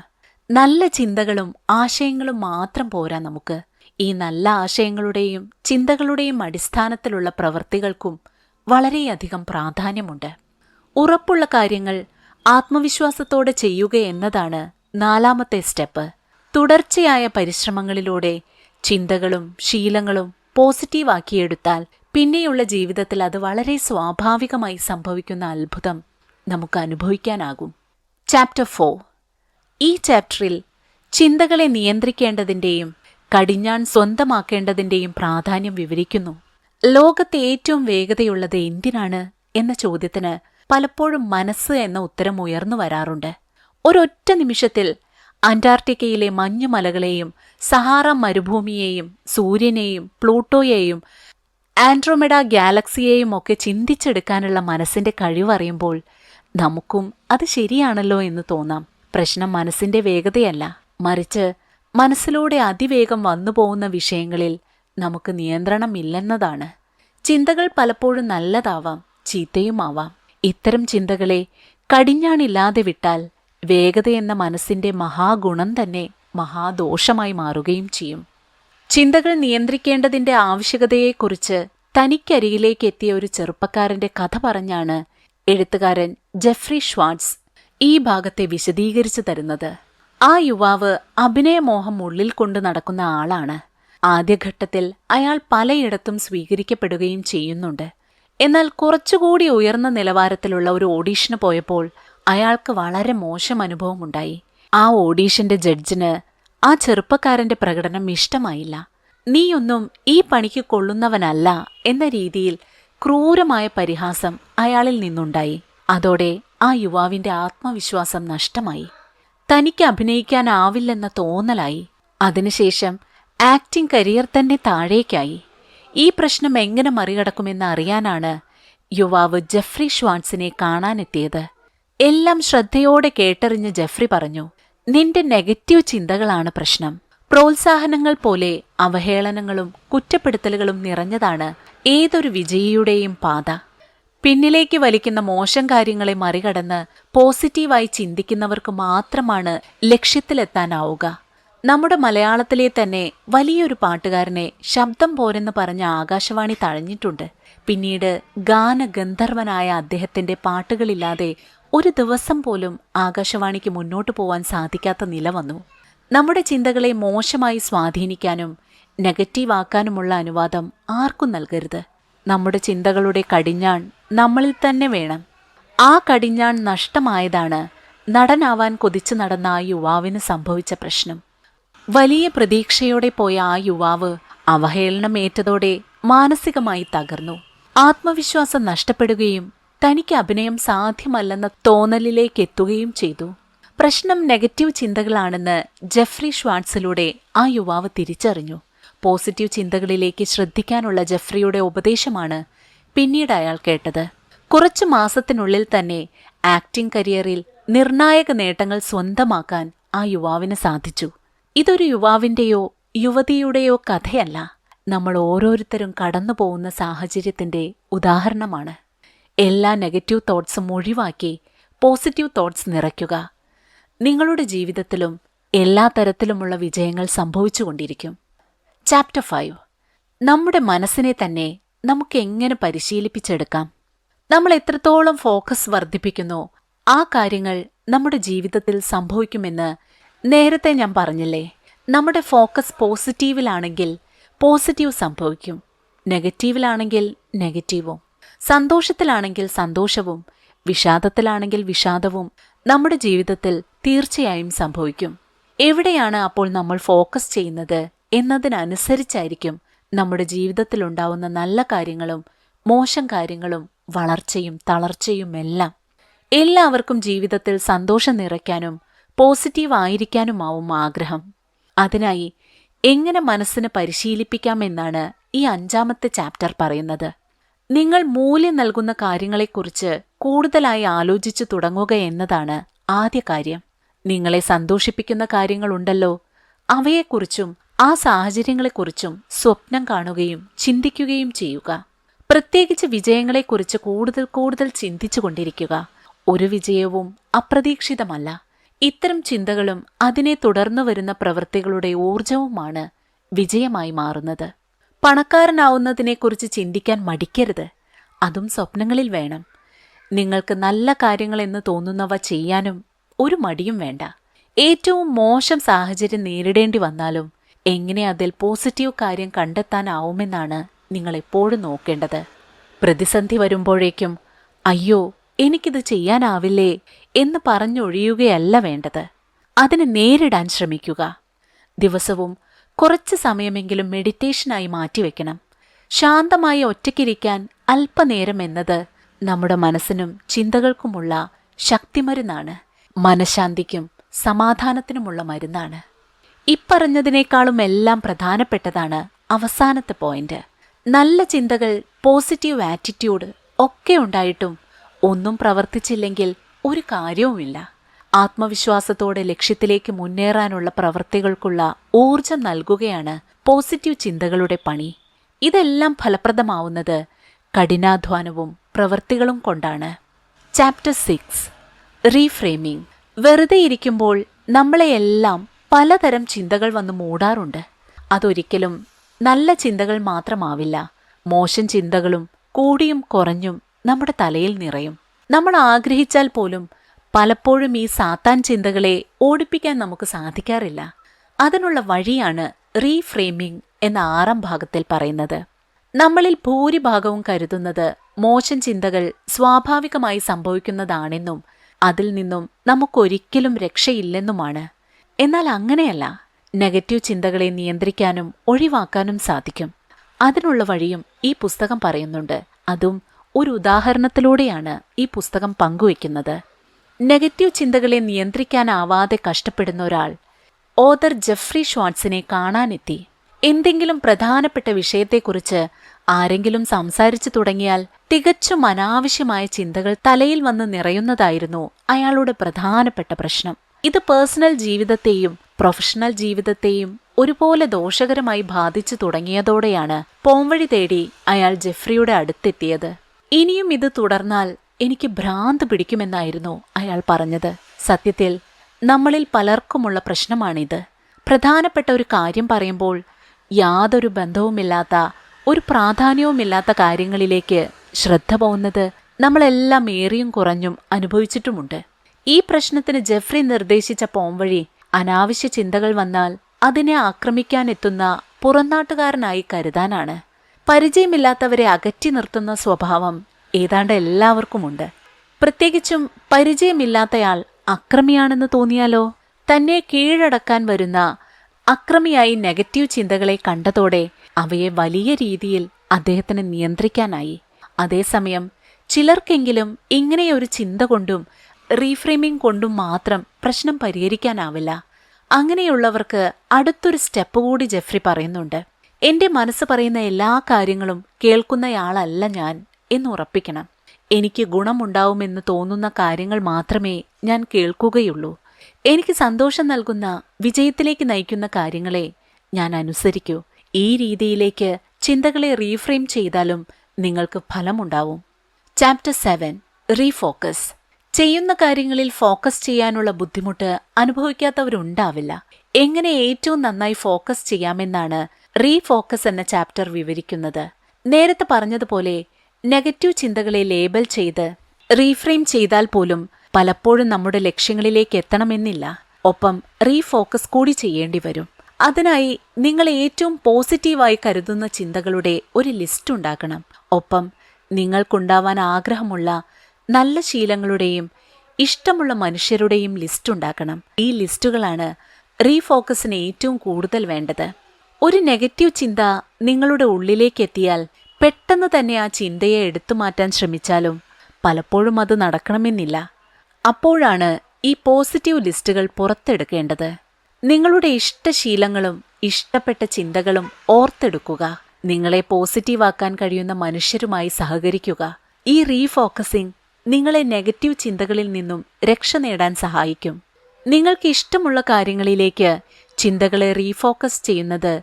നല്ല ചിന്തകളും ആശയങ്ങളും മാത്രം പോരാ നമുക്ക്. ഈ നല്ല ആശയങ്ങളുടെയും ചിന്തകളുടെയും അടിസ്ഥാനത്തിലുള്ള പ്രവൃത്തികൾക്കും വളരെയധികം പ്രാധാന്യമുണ്ട്. ഉറപ്പുള്ള കാര്യങ്ങൾ ആത്മവിശ്വാസത്തോടെ ചെയ്യുക എന്നതാണ് 4ാമത്തെ സ്റ്റെപ്പ്. തുടർച്ചയായ പരിശ്രമങ്ങളിലൂടെ ചിന്തകളും ശീലങ്ങളും പോസിറ്റീവാക്കിയെടുത്താൽ പിന്നെയുള്ള ജീവിതത്തിൽ അത് വളരെ സ്വാഭാവികമായി സംഭവിക്കുന്ന അത്ഭുതം നമുക്ക് അനുഭവിക്കാനാകും. ചാപ്റ്റർ 4. ഈ ചാപ്റ്ററിൽ ചിന്തകളെ നിയന്ത്രിക്കേണ്ടതിൻ്റെയും കടിഞ്ഞാൺ സ്വന്തമാക്കേണ്ടതിൻ്റെയും പ്രാധാന്യം വിവരിക്കുന്നു. ലോകത്തെ ഏറ്റവും വേഗതയുള്ളത് എന്തിനാണ് എന്ന ചോദ്യത്തിന് പലപ്പോഴും മനസ്സ് എന്ന ഉത്തരം ഉയർന്നു വരാറുണ്ട്. ഒരൊറ്റ നിമിഷത്തിൽ അന്റാർട്ടിക്കയിലെ മഞ്ഞുമലകളെയും സഹാറ മരുഭൂമിയെയും സൂര്യനെയും പ്ലൂട്ടോയെയും ആൻഡ്രോമെഡ ഗാലക്സിയെയും ഒക്കെ ചിന്തിച്ചെടുക്കാനുള്ള മനസ്സിന്റെ കഴിവറിയുമ്പോൾ നമുക്കും അത് ശരിയാണല്ലോ എന്ന് തോന്നാം. പ്രശ്നം മനസ്സിന്റെ വേഗതയല്ല, മറിച്ച് മനസ്സിലൂടെ അതിവേഗം വന്നുപോകുന്ന വിഷയങ്ങളിൽ നമുക്ക് നിയന്ത്രണമില്ലെന്നതാണ്. ചിന്തകൾ പലപ്പോഴും നല്ലതാവാം, ചീത്തയുമാവാം. ഇത്തരം ചിന്തകളെ കടിഞ്ഞാണില്ലാതെ വിട്ടാൽ വേഗതയെന്ന മനസ്സിന്റെ മഹാഗുണം തന്നെ മഹാദോഷമായി മാറുകയും ചെയ്യും. ചിന്തകൾ നിയന്ത്രിക്കേണ്ടതിന്റെ ആവശ്യകതയെക്കുറിച്ച് തനിക്കരികിലേക്ക് എത്തിയ ഒരു ചെറുപ്പക്കാരന്റെ കഥ പറഞ്ഞാണ് എഴുത്തുകാരൻ ജെഫ്രി ഷ്വാർട്സ് ഈ ഭാഗത്തെ വിശദീകരിച്ചു തരുന്നത്. ആ യുവാവ് അഭിനയമോഹം ഉള്ളിൽ കൊണ്ടു നടക്കുന്ന ആളാണ്. ആദ്യഘട്ടത്തിൽ അയാൾ പലയിടത്തും സ്വീകരിക്കപ്പെടുകയും ചെയ്യുന്നുണ്ട്. എന്നാൽ കുറച്ചുകൂടി ഉയർന്ന നിലവാരത്തിലുള്ള ഒരു ഓഡീഷന് പോയപ്പോൾ അയാൾക്ക് വളരെ മോശം അനുഭവമുണ്ടായി. ആ ഓഡീഷന്റെ ജഡ്ജിന് ആ ചെറുപ്പക്കാരന്റെ പ്രകടനം ഇഷ്ടമായില്ല. നീയൊന്നും ഈ പണിക്ക് കൊള്ളുന്നവനല്ല എന്ന രീതിയിൽ ക്രൂരമായ പരിഹാസം അയാളിൽ നിന്നുണ്ടായി. അതോടെ ആ യുവാവിന്റെ ആത്മവിശ്വാസം നഷ്ടമായി. തനിക്ക് അഭിനയിക്കാനാവില്ലെന്ന തോന്നലായി. അതിനുശേഷം ആക്ടിംഗ് കരിയർ തന്നെ താഴേക്കായി. ഈ പ്രശ്നം എങ്ങനെ മറികടക്കുമെന്ന് അറിയാനാണ് യുവാവ് ജെഫ്രി ഷ്വാർട്സിനെ കാണാനെത്തിയത്. എല്ലാം ശ്രദ്ധയോടെ കേട്ടറിഞ്ഞ് ജെഫ്രി പറഞ്ഞു, നിന്റെ നെഗറ്റീവ് ചിന്തകളാണ് പ്രശ്നം. പ്രോത്സാഹനങ്ങൾ പോലെ അവഹേളനങ്ങളും കുറ്റപ്പെടുത്തലുകളും നിറഞ്ഞതാണ് ഏതൊരു വിജയിയുടെയും പാത. പിന്നിലേക്ക് വലിക്കുന്ന മോശം കാര്യങ്ങളെ മറികടന്ന് പോസിറ്റീവായി ചിന്തിക്കുന്നവർക്ക് മാത്രമാണ് ലക്ഷ്യത്തിലെത്താനാവുക. നമ്മുടെ മലയാളത്തിലെ തന്നെ വലിയൊരു പാട്ടുകാരനെ ശബ്ദം പോരെന്ന് പറഞ്ഞ ആകാശവാണി തഴഞ്ഞിട്ടുണ്ട്. പിന്നീട് ഗാനഗന്ധർവനായ അദ്ദേഹത്തിന്റെ പാട്ടുകളില്ലാതെ ഒരു ദിവസം പോലും ആകാശവാണിക്ക് മുന്നോട്ടു പോവാൻ സാധിക്കാത്ത നില വന്നു. നമ്മുടെ ചിന്തകളെ മോശമായി സ്വാധീനിക്കാനും നെഗറ്റീവാക്കാനുമുള്ള അനുവാദം ആർക്കും നൽകരുത്. നമ്മുടെ ചിന്തകളുടെ കടിഞ്ഞാൺ നമ്മളിൽ തന്നെ വേണം. ആ കടിഞ്ഞാൺ നഷ്ടമായതാണ് നടനാവാൻ കൊതിച്ചു നടന്ന ആ യുവാവിന് സംഭവിച്ച പ്രശ്നം. വലിയ പ്രതീക്ഷയോടെ പോയ ആ യുവാവ് അവഹേളനമേറ്റതോടെ മാനസികമായി തകർന്നു. ആത്മവിശ്വാസം നഷ്ടപ്പെടുകയും തനിക്ക് അഭിനയം സാധ്യമല്ലെന്ന തോന്നലിലേക്ക് എത്തുകയും ചെയ്തു. പ്രശ്നം നെഗറ്റീവ് ചിന്തകളാണെന്ന് ജെഫ്രി ഷ്വാർട്സിലൂടെ ആ യുവാവ് തിരിച്ചറിഞ്ഞു. പോസിറ്റീവ് ചിന്തകളിലേക്ക് ശ്രദ്ധിക്കാനുള്ള ജെഫ്രിയുടെ ഉപദേശമാണ് പിന്നീട് അയാൾ കേട്ടത്. കുറച്ചു മാസത്തിനുള്ളിൽ തന്നെ ആക്ടിംഗ് കരിയറിൽ നിർണായക നേട്ടങ്ങൾ സ്വന്തമാക്കാൻ ആ യുവാവിന് സാധിച്ചു. ഇതൊരു യുവാവിന്റെയോ യുവതിയുടെയോ കഥയല്ല, നമ്മൾ ഓരോരുത്തരും കടന്നുപോകുന്ന സാഹചര്യത്തിന്റെ ഉദാഹരണമാണ്. എല്ലാ നെഗറ്റീവ് തോട്ട്സും ഒഴിവാക്കി പോസിറ്റീവ് തോട്ട്സ് നിറയ്ക്കുക. നിങ്ങളുടെ ജീവിതത്തിലും എല്ലാ തരത്തിലുമുള്ള വിജയങ്ങൾ സംഭവിച്ചുകൊണ്ടിരിക്കും. ചാപ്റ്റർ 5. നമ്മുടെ മനസ്സിനെ തന്നെ നമുക്ക് എങ്ങനെ പരിശീലിപ്പിച്ചെടുക്കാം? നമ്മൾ എത്രത്തോളം ഫോക്കസ് വർദ്ധിപ്പിക്കുന്നോ ആ കാര്യങ്ങൾ നമ്മുടെ ജീവിതത്തിൽ സംഭവിക്കുമെന്ന് നേരത്തെ ഞാൻ പറഞ്ഞില്ലേ. നമ്മുടെ ഫോക്കസ് പോസിറ്റീവിലാണെങ്കിൽ പോസിറ്റീവ് സംഭവിക്കും, നെഗറ്റീവിലാണെങ്കിൽ നെഗറ്റീവും. സന്തോഷത്തിലാണെങ്കിൽ സന്തോഷവും വിഷാദത്തിലാണെങ്കിൽ വിഷാദവും നമ്മുടെ ജീവിതത്തിൽ തീർച്ചയായും സംഭവിക്കും. എവിടെയാണ് അപ്പോൾ നമ്മൾ ഫോക്കസ് ചെയ്യുന്നത് എന്നതിനനുസരിച്ചായിരിക്കും നമ്മുടെ ജീവിതത്തിലുണ്ടാവുന്ന നല്ല കാര്യങ്ങളും മോശം കാര്യങ്ങളും വളർച്ചയും തളർച്ചയും എല്ലാം. എല്ലാവർക്കും ജീവിതത്തിൽ സന്തോഷം നിറയ്ക്കാനും പോസിറ്റീവ് ആയിരിക്കാനുമാവും ആഗ്രഹം. അതിനായി എങ്ങനെ മനസ്സിന് പരിശീലിപ്പിക്കാമെന്നാണ് ഈ 5ാമത്തെ ചാപ്റ്റർ പറയുന്നത്. നിങ്ങൾ മൂല്യം നൽകുന്ന കാര്യങ്ങളെക്കുറിച്ച് കൂടുതലായി ആലോചിച്ചു തുടങ്ങുക എന്നതാണ് ആദ്യ കാര്യം. നിങ്ങളെ സന്തോഷിപ്പിക്കുന്ന കാര്യങ്ങളുണ്ടല്ലോ, അവയെക്കുറിച്ചും ആ സാഹചര്യങ്ങളെക്കുറിച്ചും സ്വപ്നം കാണുകയും ചിന്തിക്കുകയും ചെയ്യുക. പ്രത്യേകിച്ച് വിജയങ്ങളെക്കുറിച്ച് കൂടുതൽ ചിന്തിച്ചുകൊണ്ടിരിക്കുക. ഒരു വിജയവും അപ്രതീക്ഷിതമല്ല. ഇത്തരം ചിന്തകളും അതിനെ തുടർന്നു വരുന്ന പ്രവൃത്തികളുടെ ഊർജവുമാണ് വിജയമായി മാറുന്നത്. പണക്കാരനാവുന്നതിനെക്കുറിച്ച് ചിന്തിക്കാൻ മടിക്കരുത്, അതും സ്വപ്നങ്ങളിൽ വേണം. നിങ്ങൾക്ക് നല്ല കാര്യങ്ങളെന്ന് തോന്നുന്നവ ചെയ്യാനും ഒരു മടിയും വേണ്ട. ഏറ്റവും മോശം സാഹചര്യം നേരിടേണ്ടി വന്നാലും എങ്ങനെ അതിൽ പോസിറ്റീവ് കാര്യം കണ്ടെത്താനാവുമെന്നാണ് നിങ്ങൾ എപ്പോഴും നോക്കേണ്ടത്. പ്രതിസന്ധി വരുമ്പോഴേക്കും അയ്യോ എനിക്കിത് ചെയ്യാനാവില്ലേ എന്ന് പറഞ്ഞൊഴിയുകയല്ല വേണ്ടത്. അതിനെ നേരിടാൻ ശ്രമിക്കുക. ദിവസവും കുറച്ച് സമയമെങ്കിലും മെഡിറ്റേഷനായി മാറ്റിവെക്കണം. ശാന്തമായി ഒറ്റയ്ക്കിരിക്കാൻ അല്പനേരം എന്നത് നമ്മുടെ മനസ്സിനും ചിന്തകൾക്കുമുള്ള ശക്തിമരുന്നാണ്. മനഃശാന്തിക്കും സമാധാനത്തിനുമുള്ള മരുന്നാണ്. ഇപ്പറഞ്ഞതിനേക്കാളും എല്ലാം പ്രധാനപ്പെട്ടതാണ് അവസാനത്തെ പോയിന്റ്. നല്ല ചിന്തകൾ, പോസിറ്റീവ് ആറ്റിറ്റ്യൂഡ് ഒക്കെ ഉണ്ടായിട്ടും ഒന്നും പ്രവർത്തിച്ചില്ലെങ്കിൽ ഒരു കാര്യവുമില്ല. ആത്മവിശ്വാസത്തോടെ ലക്ഷ്യത്തിലേക്ക് മുന്നേറാനുള്ള പ്രവൃത്തികൾക്കുള്ള ഊർജം നൽകുകയാണ് പോസിറ്റീവ് ചിന്തകളുടെ പണി. ഇതെല്ലാം ഫലപ്രദമാവുന്നത് കഠിനാധ്വാനവും പ്രവൃത്തികളും കൊണ്ടാണ്. ചാപ്റ്റർ 6. റീഫ്രെയിമിംഗ്. വെറുതെ ഇരിക്കുമ്പോൾ നമ്മളെയെല്ലാം പലതരം ചിന്തകൾ വന്ന് മൂടാറുണ്ട്. അതൊരിക്കലും നല്ല ചിന്തകൾ മാത്രമാവില്ല. മോശം ചിന്തകളും കൂടിയും കുറഞ്ഞും നമ്മുടെ തലയിൽ നിറയും. നമ്മൾ ആഗ്രഹിച്ചാൽ പോലും പലപ്പോഴും ഈ സാത്താൻ ചിന്തകളെ ഓടിപ്പിക്കാൻ നമുക്ക് സാധിക്കാറില്ല. അതിനുള്ള വഴിയാണ് റീഫ്രെയിമിംഗ് എന്ന 6ാം ഭാഗത്തിൽ പറയുന്നത്. നമ്മളിൽ ഭൂരിഭാഗവും കരുതുന്നത് മോശം ചിന്തകൾ സ്വാഭാവികമായി സംഭവിക്കുന്നതാണെന്നും അതിൽ നിന്നും നമുക്കൊരിക്കലും രക്ഷയില്ലെന്നുമാണ്. എന്നാൽ അങ്ങനെയല്ല. നെഗറ്റീവ് ചിന്തകളെ നിയന്ത്രിക്കാനും ഒഴിവാക്കാനും സാധിക്കും. അതിനുള്ള വഴിയും ഈ പുസ്തകം പറയുന്നുണ്ട്. അതും ഒരു ഉദാഹരണത്തിലൂടെയാണ് ഈ പുസ്തകം പങ്കുവയ്ക്കുന്നത്. നെഗറ്റീവ് ചിന്തകളെ നിയന്ത്രിക്കാനാവാതെ കഷ്ടപ്പെടുന്ന ഒരാൾ ഓതർ ജെഫ്രി ഷ്വാർട്സിനെ കാണാനെത്തി. എന്തെങ്കിലും പ്രധാനപ്പെട്ട വിഷയത്തെക്കുറിച്ച് ആരെങ്കിലും സംസാരിച്ചു തുടങ്ങിയാൽ തികച്ചും അനാവശ്യമായ ചിന്തകൾ തലയിൽ വന്ന് നിറയുന്നതായിരുന്നു അയാളുടെ പ്രധാനപ്പെട്ട പ്രശ്നം. ഇത് പേഴ്സണൽ ജീവിതത്തെയും പ്രൊഫഷണൽ ജീവിതത്തെയും ഒരുപോലെ ദോഷകരമായി ബാധിച്ചു തുടങ്ങിയതോടെയാണ് പോംവഴി തേടി അയാൾ ജെഫ്രിയുടെ അടുത്തെത്തിയത്. ഇനിയും ഇത് തുടർന്നാൽ എനിക്ക് ഭ്രാന്ത് പിടിക്കുമെന്നായിരുന്നു അയാൾ പറഞ്ഞത്. സത്യത്തിൽ നമ്മളിൽ പലർക്കുമുള്ള പ്രശ്നമാണിത്. പ്രധാനപ്പെട്ട ഒരു കാര്യം പറയുമ്പോൾ യാതൊരു ബന്ധവുമില്ലാത്ത, ഒരു പ്രാധാന്യവുമില്ലാത്ത കാര്യങ്ങളിലേക്ക് ശ്രദ്ധ പോകുന്നത് നമ്മളെല്ലാം ഏറിയും കുറഞ്ഞും അനുഭവിച്ചിട്ടുമുണ്ട്. ഈ പ്രശ്നത്തിന് ജെഫ്രി നിർദ്ദേശിച്ച പോംവഴി അനാവശ്യ ചിന്തകൾ വന്നാൽ അതിനെ ആക്രമിക്കാനെത്തുന്ന പുറംനാട്ടുകാരനായി കരുതാനാണ്. പരിചയമില്ലാത്തവരെ അകറ്റി നിർത്തുന്ന സ്വഭാവം ഏതാണ്ട് എല്ലാവർക്കുമുണ്ട്. പ്രത്യേകിച്ചും പരിചയമില്ലാത്തയാൾ അക്രമിയാണെന്ന് തോന്നിയാലോ? തന്നെ കീഴടക്കാൻ വരുന്ന അക്രമിയായി നെഗറ്റീവ് ചിന്തകളെ കണ്ടതോടെ അവയെ വലിയ രീതിയിൽ അദ്ദേഹത്തിന് നിയന്ത്രിക്കാനായി. അതേസമയം ചിലർക്കെങ്കിലും ഇങ്ങനെയൊരു ചിന്ത കൊണ്ടും റീഫ്രെയിമിംഗ് കൊണ്ടും മാത്രം പ്രശ്നം പരിഹരിക്കാനാവില്ല. അങ്ങനെയുള്ളവർക്ക് അടുത്തൊരു സ്റ്റെപ്പ് കൂടി ജെഫ്രി പറയുന്നുണ്ട്. എന്റെ മനസ്സ് പറയുന്ന എല്ലാ കാര്യങ്ങളും കേൾക്കുന്നയാളല്ല ഞാൻ എന്ന് ഉറപ്പിക്കണം. എനിക്ക് ഗുണമുണ്ടാവുമെന്ന് തോന്നുന്ന കാര്യങ്ങൾ മാത്രമേ ഞാൻ കേൾക്കുകയുള്ളൂ. എനിക്ക് സന്തോഷം നൽകുന്ന, വിജയത്തിലേക്ക് നയിക്കുന്ന കാര്യങ്ങളെ ഞാൻ അനുസരിക്കൂ. ഈ രീതിയിലേക്ക് ചിന്തകളെ റീഫ്രെയിം ചെയ്താലും നിങ്ങൾക്ക് ഫലമുണ്ടാവും. Chapter 7 refocus. ചെയ്യുന്ന കാര്യങ്ങളിൽ ഫോക്കസ് ചെയ്യാനുള്ള ബുദ്ധിമുട്ട് അനുഭവിക്കാത്തവരുണ്ടാവില്ല. എങ്ങനെ ഏറ്റവും നന്നായി ഫോക്കസ് ചെയ്യാമെന്നാണ് റീഫോക്കസ് എന്ന ചാപ്റ്റർ വിവരിക്കുന്നത്. നേരത്തെ പറഞ്ഞതുപോലെ നെഗറ്റീവ് ചിന്തകളെ ലേബൽ ചെയ്ത് റീഫ്രെയിം ചെയ്താൽ പോലും പലപ്പോഴും നമ്മുടെ ലക്ഷ്യങ്ങളിലേക്ക് എത്തണമെന്നില്ല. ഒപ്പം റീഫോക്കസ് കൂടി ചെയ്യേണ്ടി വരും. അതിനായി നിങ്ങൾ ഏറ്റവും പോസിറ്റീവായി കരുതുന്ന ചിന്തകളുടെ ഒരു ലിസ്റ്റ് ഉണ്ടാക്കണം. ഒപ്പം നിങ്ങൾക്കുണ്ടാവാൻ ആഗ്രഹമുള്ള നല്ല ശീലങ്ങളുടെയും ഇഷ്ടമുള്ള മനുഷ്യരുടെയും ലിസ്റ്റ് ഉണ്ടാക്കണം. ഈ ലിസ്റ്റുകളാണ് റീഫോക്കസിന് ഏറ്റവും കൂടുതൽ വേണ്ടത്. ഒരു നെഗറ്റീവ് ചിന്ത നിങ്ങളുടെ ഉള്ളിലേക്ക് എത്തിയാൽ പെട്ടെന്ന് തന്നെ ആ ചിന്തയെ എടുത്തു മാറ്റാൻ ശ്രമിച്ചാലും പലപ്പോഴും അത് നടക്കണമെന്നില്ല. അപ്പോഴാണ് ഈ പോസിറ്റീവ് ലിസ്റ്റുകൾ പുറത്തെടുക്കേണ്ടത്. നിങ്ങളുടെ ഇഷ്ടശീലങ്ങളും ഇഷ്ടപ്പെട്ട ചിന്തകളും ഓർത്തെടുക്കുക. നിങ്ങളെ പോസിറ്റീവാക്കാൻ കഴിയുന്ന മനുഷ്യരുമായി സഹകരിക്കുക. ഈ റീഫോക്കസിംഗ് നിങ്ങളെ നെഗറ്റീവ് ചിന്തകളിൽ നിന്നും രക്ഷ നേടാൻ സഹായിക്കും. നിങ്ങൾക്ക് ഇഷ്ടമുള്ള കാര്യങ്ങളിലേക്ക് ചിന്തകളെ റീഫോക്കസ് ചെയ്യുന്നത്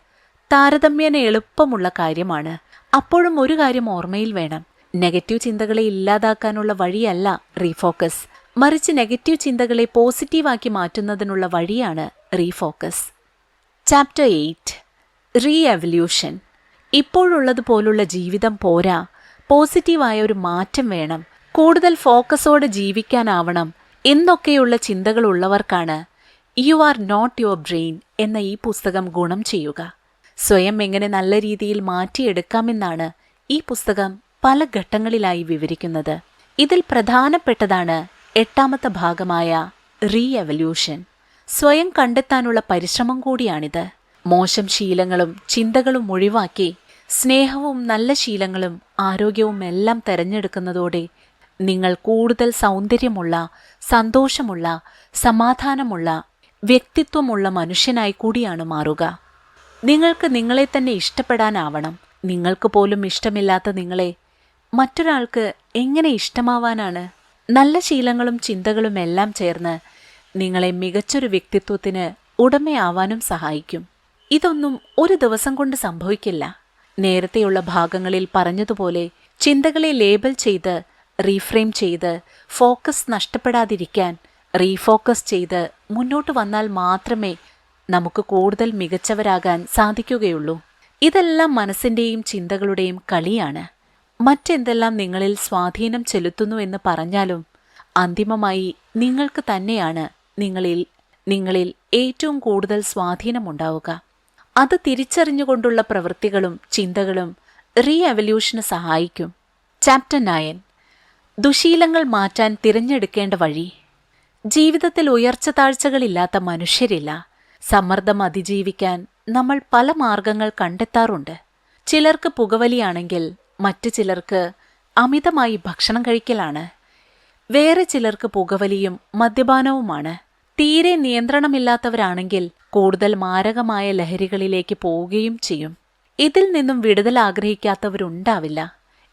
താരതമ്യേന എളുപ്പമുള്ള കാര്യമാണ്. അപ്പോഴും ഒരു കാര്യം ഓർമ്മയിൽ വേണം. നെഗറ്റീവ് ചിന്തകളെ ഇല്ലാതാക്കാനുള്ള വഴിയല്ല റീഫോക്കസ്, മറിച്ച് നെഗറ്റീവ് ചിന്തകളെ പോസിറ്റീവാക്കി മാറ്റുന്നതിനുള്ള വഴിയാണ് റീഫോക്കസ്. Chapter 8 re evolution. ഇപ്പോഴുള്ളതുപോലുള്ള ജീവിതം പോരാ, പോസിറ്റീവായ ഒരു മാറ്റം വേണം. കൂടുതൽ ഫോക്കസോടെ ജീവിക്കാനാവണം എന്നൊക്കെയുള്ള ചിന്തകളുള്ളവർക്കാണ് you are not your brain എന്ന ഈ പുസ്തകം ഗുണം ചെയ്യുക. സ്വയം എങ്ങനെ നല്ല രീതിയിൽ മാറ്റിയെടുക്കാമെന്നാണ് ഈ പുസ്തകം പല ഘട്ടങ്ങളിലായി വിവരിക്കുന്നത്. ഇതിൽ പ്രധാനപ്പെട്ടതാണ് 8ാമത്തെ ഭാഗമായ റീ എവല്യൂഷൻ. സ്വയം കണ്ടെത്താനുള്ള പരിശ്രമം കൂടിയാണിത്. മോശം ശീലങ്ങളും ചിന്തകളും ഒഴിവാക്കി സ്നേഹവും നല്ല ശീലങ്ങളും ആരോഗ്യവും എല്ലാം തെരഞ്ഞെടുക്കുന്നതോടെ നിങ്ങൾ കൂടുതൽ സൗന്ദര്യമുള്ള, സന്തോഷമുള്ള, സമാധാനമുള്ള, വ്യക്തിത്വമുള്ള മനുഷ്യനായി കൂടിയാണ് മാറുക. നിങ്ങൾക്ക് നിങ്ങളെ തന്നെ ഇഷ്ടപ്പെടാനാവണം. നിങ്ങൾക്ക് പോലും ഇഷ്ടമില്ലാത്ത നിങ്ങളെ മറ്റൊരാൾക്ക് എങ്ങനെ ഇഷ്ടമാവാനാണ്? നല്ല ശീലങ്ങളും ചിന്തകളും എല്ലാം ചേർന്ന് നിങ്ങളെ മികച്ചൊരു വ്യക്തിത്വത്തിന് ഉടമയാവാനും സഹായിക്കും. ഇതൊന്നും ഒരു ദിവസം കൊണ്ട് സംഭവിക്കില്ല. നേരത്തെയുള്ള ഭാഗങ്ങളിൽ പറഞ്ഞതുപോലെ ചിന്തകളെ ലേബൽ ചെയ്ത് റീഫ്രെയിം ചെയ്ത് ഫോക്കസ് നഷ്ടപ്പെടാതിരിക്കാൻ റീഫോക്കസ് ചെയ്ത് മുന്നോട്ട് വന്നാൽ മാത്രമേ നമുക്ക് കൂടുതൽ മികച്ചവരാകാൻ സാധിക്കുകയുള്ളൂ. ഇതെല്ലാം മനസ്സിൻ്റെയും ചിന്തകളുടെയും കളിയാണ്. മറ്റെന്തെല്ലാം നിങ്ങളിൽ സ്വാധീനം ചെലുത്തുന്നു എന്ന് പറഞ്ഞാലും അന്തിമമായി നിങ്ങൾക്ക് തന്നെയാണ് നിങ്ങളിൽ ഏറ്റവും കൂടുതൽ സ്വാധീനമുണ്ടാവുക. അത് തിരിച്ചറിഞ്ഞുകൊണ്ടുള്ള പ്രവൃത്തികളും ചിന്തകളും റീ എവല്യൂഷന് സഹായിക്കും. ചാപ്റ്റർ 9 ദുശീലങ്ങൾ മാറ്റാൻ തിരഞ്ഞെടുക്കേണ്ട വഴി. ജീവിതത്തിൽ ഉയർച്ച താഴ്ചകളില്ലാത്ത മനുഷ്യരില്ല. സമ്മർദ്ദം അതിജീവിക്കാൻ നമ്മൾ പല മാർഗങ്ങൾ കണ്ടെത്താറുണ്ട്. ചിലർക്ക് പുകവലിയാണെങ്കിൽ മറ്റു ചിലർക്ക് അമിതമായി ഭക്ഷണം കഴിക്കലാണ്. വേറെ ചിലർക്ക് പുകവലിയും മദ്യപാനവുമാണ്. തീരെ നിയന്ത്രണമില്ലാത്തവരാണെങ്കിൽ കൂടുതൽ മാരകമായ ലഹരികളിലേക്ക് പോവുകയും ചെയ്യും. ഇതിൽ നിന്നും വിടുതൽ ആഗ്രഹിക്കാത്തവരുണ്ടാവില്ല.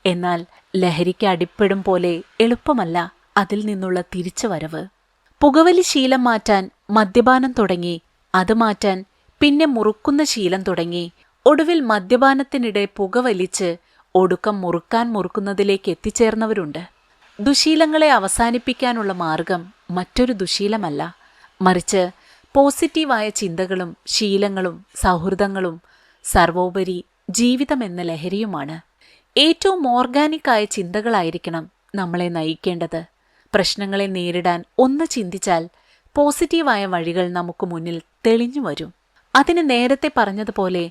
എന്നാൽ ലഹരിക്ക് അടിപ്പെടും പോലെ എളുപ്പമല്ല അതിൽ നിന്നുള്ള തിരിച്ചുവരവ്. പുകവലി ശീലം മാറ്റാൻ മദ്യപാനം തുടങ്ങി, അത് മാറ്റാൻ പിന്നെ മുറുക്കുന്ന ശീലം തുടങ്ങി, ഒടുവിൽ മദ്യപാനത്തിനിടെ പുകവലിച്ച് ഒടുക്കം മുറുക്കുന്നതിലേക്ക് എത്തിച്ചേർന്നവരുണ്ട്. ദുശീലങ്ങളെ അവസാനിപ്പിക്കാനുള്ള മാർഗം മറ്റൊരു ദുശീലമല്ല, മറിച്ച് പോസിറ്റീവായ ചിന്തകളും ശീലങ്ങളും സൗഹൃദങ്ങളും സർവോപരി ജീവിതമെന്ന ലഹരിയുമാണ്. ഏറ്റവും ഓർഗാനിക്കായ ചിന്തകളായിരിക്കണം നമ്മളെ നയിക്കേണ്ടത്. പ്രശ്നങ്ങളെ നേരിടാൻ ഒന്ന് ചിന്തിച്ചാൽ പോസിറ്റീവായ വഴികൾ നമുക്ക് മുന്നിൽ തെളിഞ്ഞു വരും. അതിന് നേരത്തെ പറഞ്ഞതുപോലെ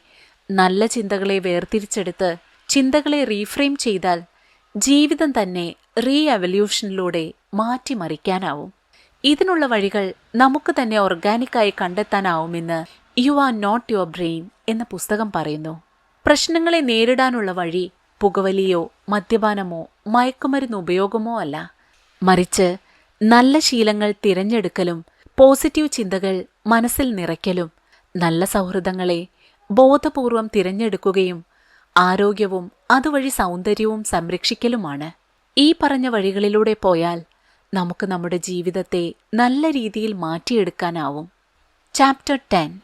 നല്ല ചിന്തകളെ വേർതിരിച്ചെടുത്ത് ചിന്തകളെ റീഫ്രെയിം ചെയ്താൽ ജീവിതം തന്നെ റീ എവല്യൂഷനിലൂടെ മാറ്റിമറിക്കാനാവും. ഇതിനുള്ള വഴികൾ നമുക്ക് തന്നെ ഓർഗാനിക്കായി കണ്ടെത്താനാവുമെന്ന് you are not your brain എന്ന പുസ്തകം പറയുന്നു. പ്രശ്നങ്ങളെ നേരിടാനുള്ള വഴി പുകവലിയോ മദ്യപാനമോ മയക്കുമരുന്ന് ഉപയോഗമോ അല്ല, മറിച്ച് നല്ല ശീലങ്ങൾ തിരഞ്ഞെടുക്കലും പോസിറ്റീവ് ചിന്തകൾ മനസ്സിൽ നിറയ്ക്കലും നല്ല സൗഹൃദങ്ങളെ ബോധപൂർവം തിരഞ്ഞെടുക്കുകയും ആരോഗ്യവും അതുവഴി സൗന്ദര്യവും സംരക്ഷിക്കലുമാണ്. ഈ പറഞ്ഞ വഴികളിലൂടെ പോയാൽ നമുക്ക് നമ്മുടെ ജീവിതത്തെ നല്ല രീതിയിൽ മാറ്റിയെടുക്കാനാവും. Chapter 10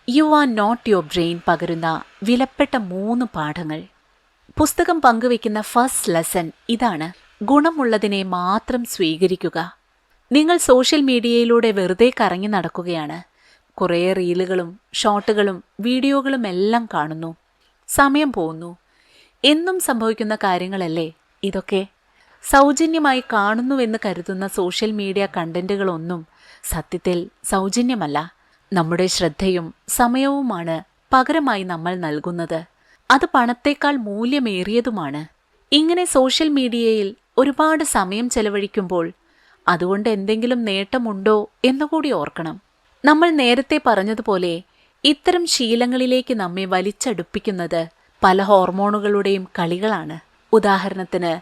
you are not your brain പകരുന്ന വിലപ്പെട്ട 3 പാഠങ്ങൾ. പുസ്തകം പങ്കുവയ്ക്കുന്ന ഫസ്റ്റ് ലെസൺ ഇതാണ്: ഗുണമുള്ളതിനെ മാത്രം സ്വീകരിക്കുക. നിങ്ങൾ സോഷ്യൽ മീഡിയയിലൂടെ വെറുതെ കറങ്ങി നടക്കുകയാണ്. കുറേ റീലുകളും ഷോർട്ടുകളും വീഡിയോകളും എല്ലാം കാണുന്നു. സമയം പോകുന്നു. എന്നും സംഭവിക്കുന്ന കാര്യങ്ങളല്ലേ ഇതൊക്കെ? സൗജന്യമായി കാണുന്നുവെന്ന് കരുതുന്ന സോഷ്യൽ മീഡിയ കണ്ടന്റുകളൊന്നും സത്യത്തിൽ സൗജന്യമല്ല. നമ്മുടെ ശ്രദ്ധയും സമയവുമാണ് പകരമായി നമ്മൾ നൽകുന്നത്. അത് പണത്തേക്കാൾ മൂല്യമേറിയതുമാണ്. ഇങ്ങനെ സോഷ്യൽ മീഡിയയിൽ ഒരുപാട് സമയം ചെലവഴിക്കുമ്പോൾ അതുകൊണ്ട് എന്തെങ്കിലും നേട്ടമുണ്ടോ എന്നുകൂടി ഓർക്കണം. നമ്മൾ നേരത്തെ പറഞ്ഞതുപോലെ ഇത്തരം ശീലങ്ങളിലേക്ക് നമ്മെ വലിച്ചടുപ്പിക്കുന്നത് പല ഹോർമോണുകളുടെയും കളികളാണ്. ഉദാഹരണത്തിന്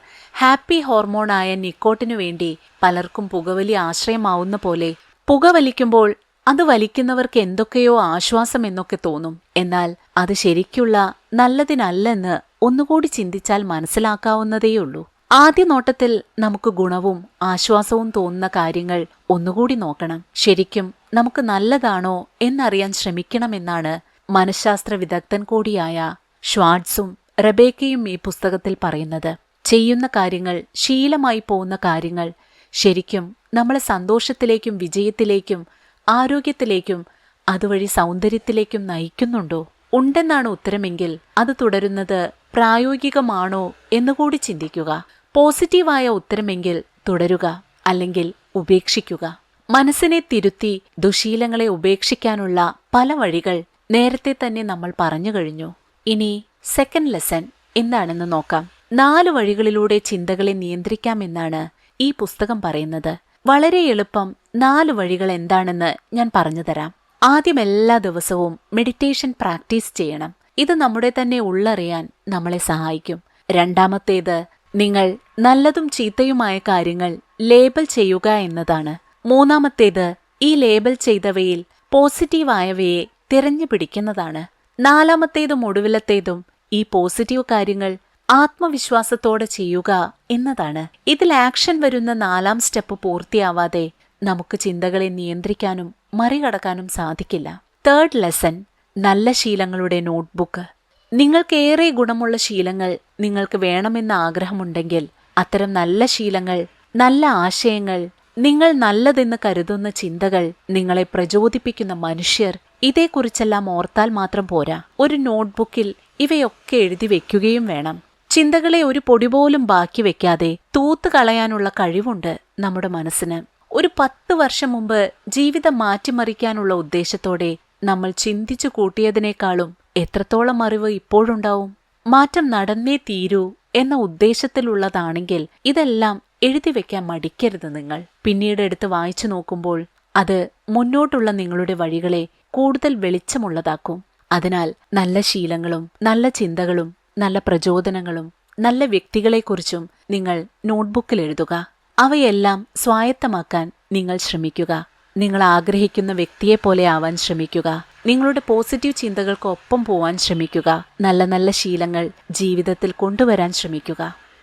ഹാപ്പി ഹോർമോണായ നിക്കോട്ടിനു വേണ്ടി പലർക്കും പുകവലി ആശ്രയമാവുന്ന പോലെ പുകവലിക്കുമ്പോൾ അത് വലിക്കുന്നവർക്ക് എന്തൊക്കെയോ ആശ്വാസം എന്നൊക്കെ തോന്നും. എന്നാൽ അത് ശരിക്കുള്ള നല്ലതിനല്ലെന്ന് ഒന്നുകൂടി ചിന്തിച്ചാൽ മനസ്സിലാക്കാവുന്നതേയുള്ളൂ. ആദ്യ നോട്ടത്തിൽ നമുക്ക് ഗുണവും ആശ്വാസവും തോന്നുന്ന കാര്യങ്ങൾ ഒന്നുകൂടി നോക്കണം. ശരിക്കും നമുക്ക് നല്ലതാണോ എന്നറിയാൻ ശ്രമിക്കണമെന്നാണ് മനഃശാസ്ത്ര വിദഗ്ധൻ കൂടിയായ ഷ്വാർട്സും റെബേക്കയും ഈ പുസ്തകത്തിൽ പറയുന്നത്. ചെയ്യുന്ന കാര്യങ്ങൾ, ശീലമായി പോകുന്ന കാര്യങ്ങൾ ശരിക്കും നമ്മളെ സന്തോഷത്തിലേക്കും വിജയത്തിലേക്കും ആരോഗ്യത്തിലേക്കും അതുവഴി സൗന്ദര്യത്തിലേക്കും നയിക്കുന്നുണ്ടോ? ഉണ്ടെന്നാണ് ഉത്തരമെങ്കിൽ അത് തുടരുന്നത് പ്രായോഗികമാണോ എന്നുകൂടി ചിന്തിക്കുക. പോസിറ്റീവായ ഉത്തരമെങ്കിൽ തുടരുക, അല്ലെങ്കിൽ ഉപേക്ഷിക്കുക. മനസ്സിനെ തിരുത്തി ദുശീലങ്ങളെ ഉപേക്ഷിക്കാനുള്ള പല വഴികൾ നേരത്തെ തന്നെ നമ്മൾ പറഞ്ഞു കഴിഞ്ഞു. ഇനി സെക്കൻഡ് ലെസൺ എന്താണെന്ന് നോക്കാം. 4 വഴികളിലൂടെ ചിന്തകളെ നിയന്ത്രിക്കാമെന്നാണ് ഈ പുസ്തകം പറയുന്നത്. വളരെ എളുപ്പം 4 വഴികൾ എന്താണെന്ന് ഞാൻ പറഞ്ഞുതരാം. ആദ്യം, എല്ലാ ദിവസവും മെഡിറ്റേഷൻ പ്രാക്ടീസ് ചെയ്യണം. ഇത് നമ്മുടെ തന്നെ ഉള്ളറിയാൻ നമ്മളെ സഹായിക്കും. രണ്ടാമത്തേത്, നിങ്ങൾ നല്ലതും ചീത്തയുമായ കാര്യങ്ങൾ ലേബൽ ചെയ്യുക എന്നതാണ്. മൂന്നാമത്തേത്, ഈ ലേബൽ ചെയ്തവയിൽ പോസിറ്റീവായവയെ തിരഞ്ഞു പിടിക്കുന്നതാണ്. നാലാമത്തേതും ഒടുവിലത്തേതും, ഈ പോസിറ്റീവ് കാര്യങ്ങൾ ആത്മവിശ്വാസത്തോടെ ചെയ്യുക എന്നതാണ്. ഇതിൽ ആക്ഷൻ വരുന്ന 4ാം സ്റ്റെപ്പ് പൂർത്തിയാവാതെ നമുക്ക് ചിന്തകളെ നിയന്ത്രിക്കാനും മറികടക്കാനും സാധിക്കില്ല. തേർഡ് ലെസൺ, നല്ല ശീലങ്ങളുടെ നോട്ട്ബുക്ക്. നിങ്ങൾക്കേറെ ഗുണമുള്ള ശീലങ്ങൾ നിങ്ങൾക്ക് വേണമെന്ന ആഗ്രഹമുണ്ടെങ്കിൽ അത്തരം നല്ല ശീലങ്ങൾ, നല്ല ആശയങ്ങൾ, നിങ്ങൾ നല്ലതെന്ന് കരുതുന്ന ചിന്തകൾ, നിങ്ങളെ പ്രചോദിപ്പിക്കുന്ന മനുഷ്യർ, ഇതേക്കുറിച്ചെല്ലാം ഓർത്താൽ മാത്രം പോരാ. ഒരു നോട്ട്ബുക്കിൽ ഇവയൊക്കെ എഴുതി വെക്കുകയും വേണം. ചിന്തകളെ ഒരു പൊടി പോലും ബാക്കി വെക്കാതെ തൂത്ത് കളയാനുള്ള കഴിവുണ്ട് നമ്മുടെ മനസ്സിന്. ഒരു 10 വർഷം മുമ്പ് ജീവിതം മാറ്റിമറിക്കാനുള്ള ഉദ്ദേശത്തോടെ നമ്മൾ ചിന്തിച്ചു കൂട്ടിയതിനേക്കാളും എത്രത്തോളം അറിവ് ഇപ്പോഴുണ്ടാവും? മാറ്റം നടന്നേ തീരൂ എന്ന ഉദ്ദേശത്തിലുള്ളതാണെങ്കിൽ ഇതെല്ലാം എഴുതി വെക്കാൻ മടിക്കരുത് നിങ്ങൾ. പിന്നീട് എടുത്ത് വായിച്ചു നോക്കുമ്പോൾ അത് മുന്നോട്ടുള്ള നിങ്ങളുടെ വഴികളെ കൂടുതൽ വെളിച്ചമുള്ളതാക്കും. അതിനാൽ നല്ല ശീലങ്ങളും നല്ല ചിന്തകളും നല്ല പ്രചോദനങ്ങളും നല്ല വ്യക്തികളെക്കുറിച്ചും നിങ്ങൾ നോട്ട്ബുക്കിൽ എഴുതുക. അവയെല്ലാം സ്വായത്തമാക്കാൻ നിങ്ങൾ ശ്രമിക്കുക. നിങ്ങൾ ആഗ്രഹിക്കുന്ന വ്യക്തിയെപ്പോലെ ആവാൻ ശ്രമിക്കുക. നിങ്ങളുടെ പോസിറ്റീവ് ചിന്തകൾക്കൊപ്പം പോവാൻ ശ്രമിക്കുക. നല്ല നല്ല ശീലങ്ങൾ ജീവിതത്തിൽ കൊണ്ടുവരാൻ ശ്രമിക്കുക.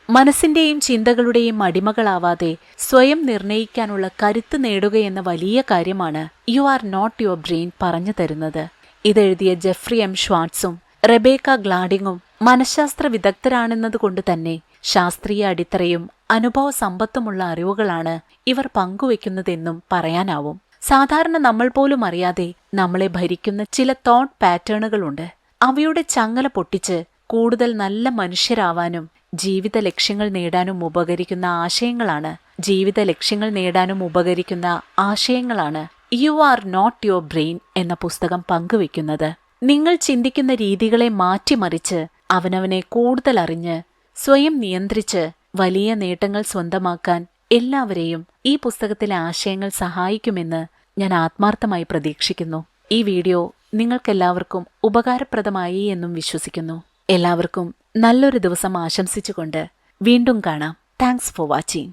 മനസ്സിന്റെയും ചിന്തകളുടെയും അടിമകളാവാതെ സ്വയം നിർണയിക്കാനുള്ള കരുത്ത് നേടുകയെന്ന വലിയ കാര്യമാണ് you are not your brain പറഞ്ഞു തരുന്നത്. ഇതെഴുതിയ ജെഫ്രി എം ഷ്വാർട്സും റെബേക്ക ഗ്ലാഡിങ്ങും മനഃശാസ്ത്ര വിദഗ്ധരാണെന്നതുകൊണ്ട് തന്നെ ശാസ്ത്രീയ അടിത്തറയും അനുഭവ സമ്പത്തുമുള്ള അറിവുകളാണ് ഇവർ പങ്കുവെക്കുന്നതെന്നും പറയാനാവും. സാധാരണ നമ്മൾ പോലും അറിയാതെ നമ്മളെ ഭരിക്കുന്ന ചില തോട്ട് പാറ്റേണുകളുണ്ട്. അവയുടെ ചങ്ങല പൊട്ടിച്ച് കൂടുതൽ നല്ല മനുഷ്യരാവാനും ജീവിത ലക്ഷ്യങ്ങൾ നേടാനും ഉപകരിക്കുന്ന ആശയങ്ങളാണ് you are not your brain എന്ന പുസ്തകം പങ്കുവെക്കുന്നത്. നിങ്ങൾ ചിന്തിക്കുന്ന രീതികളെ മാറ്റിമറിച്ച് അവനവനെ കൂടുതൽ അറിഞ്ഞ് സ്വയം നിയന്ത്രിച്ച് വലിയ നേട്ടങ്ങൾ സ്വന്തമാക്കാൻ എല്ലാവരെയും ഈ പുസ്തകത്തിലെ ആശയങ്ങൾ സഹായിക്കുമെന്ന് ഞാൻ ആത്മാർത്ഥമായി പ്രതീക്ഷിക്കുന്നു. ഈ വീഡിയോ നിങ്ങൾക്കെല്ലാവർക്കും ഉപകാരപ്രദമായി എന്നും വിശ്വസിക്കുന്നു. എല്ലാവർക്കും നല്ലൊരു ദിവസം ആശംസിച്ചുകൊണ്ട് വീണ്ടും കാണാം. Thanks for watching.